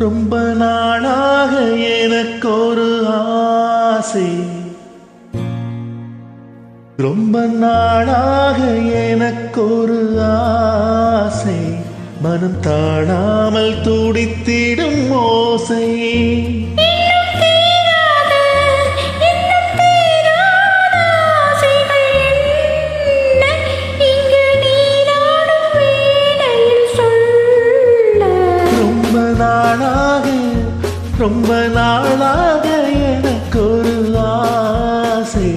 ரொம்ப நாளாக எனக்கொரு ஆசை, ரொம்ப நாளாக எனக்கொரு ஆசை, மனம் தாழாமல் துடித்திடும் ஓசை. ரொம்ப நாளாக எனக்கொரு ஆசை,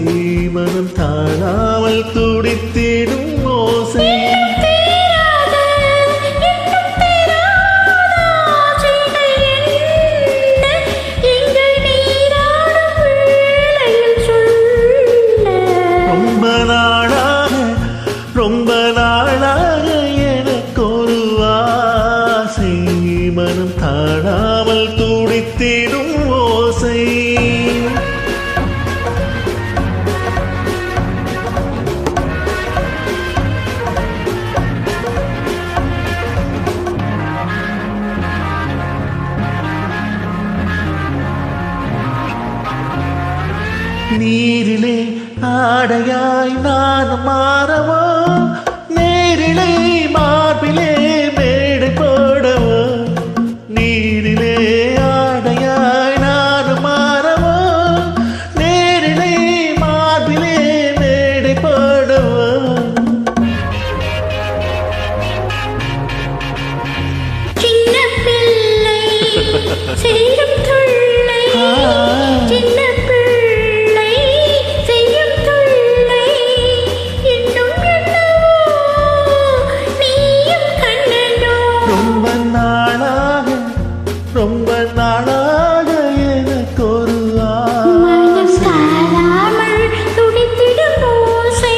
மனம் தாழாமல் துடித்திடும் ஓசை. ரொம்ப நாளாக ரொம்ப நாளாக எனக்கொரு ஆசை, மனம் தாழாமல் துடித்திடும் ஓசை. நீரிலே ஆடையாய் நான் மாறவோ, நேரிலே மார்பிலே மேடை போடவோ. நீரிலே ஆடையாய் நான் மாறவோ, நேரிலே மார்பிலே மேடை போடவோ. சின்ன பிள்ளை செய்யும் தொல்லை, சின்ன பிள்ளை செய்யும் தொல்லை, இன்னும் என்னவோ நீயும் கண்ணனோ. ரொம்ப நாளாக ரொம்ப நாளாக எனக்கொரு மனம் தாழாமல் துடித்திடும் ஓசை.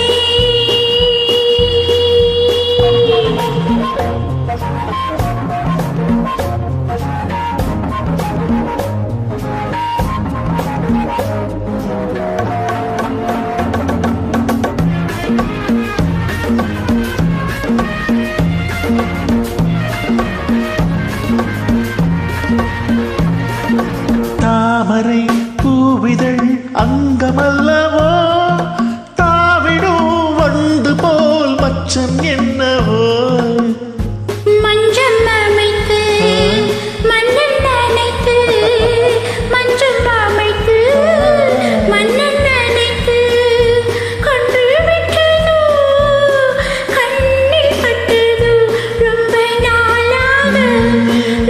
தாமரை பூவிதழ் அங்கமல்லவோ, தாவிடும் வண்டு போல் மச்சம் என்னவோ. மஞ்சள் அமைத்து மன்னன் நினைத்து, மஞ்சள் அமைத்து மன்னன் நினைத்து, கண்டு விட்டதோ கண்ணில் பட்டதோ. ரொம்ப நாளாக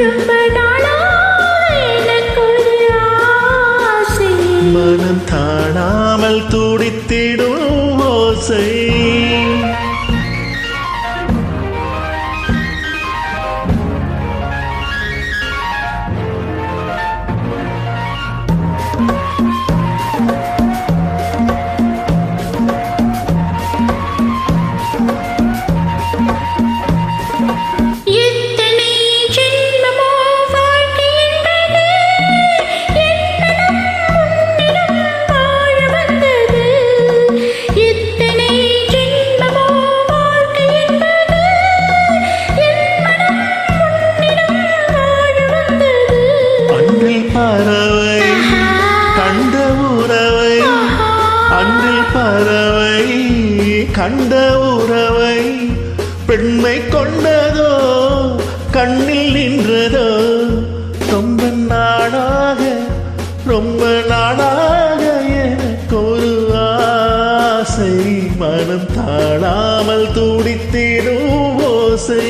ரொம்ப நாளாக எனக்கொரு ஆசை, மனம் தாழாமல் துடித்திடும் ஓசை. எத்தனை ஜென்மமோ வாழ்க்கை என்பது, என் மனம் உன்னிடம் வாழ வந்தது. எத்தனை ஜென்மமோ வாழ்க்கை என்பது, என் மனம் உன்னிடம் வாழ வந்தது. அன்றில் பறவை கண்ட உறவை, அன்றில் பறவை கண்ட உறவை, பெண்மை கொண்டதோ கண்ணில் நின்றதோ. ரொம்ப நாளாக ரொம்ப நாளாக எனக்கொரு ஆசை, மனம் தாழாமல் துடித்திடும் ஓசை.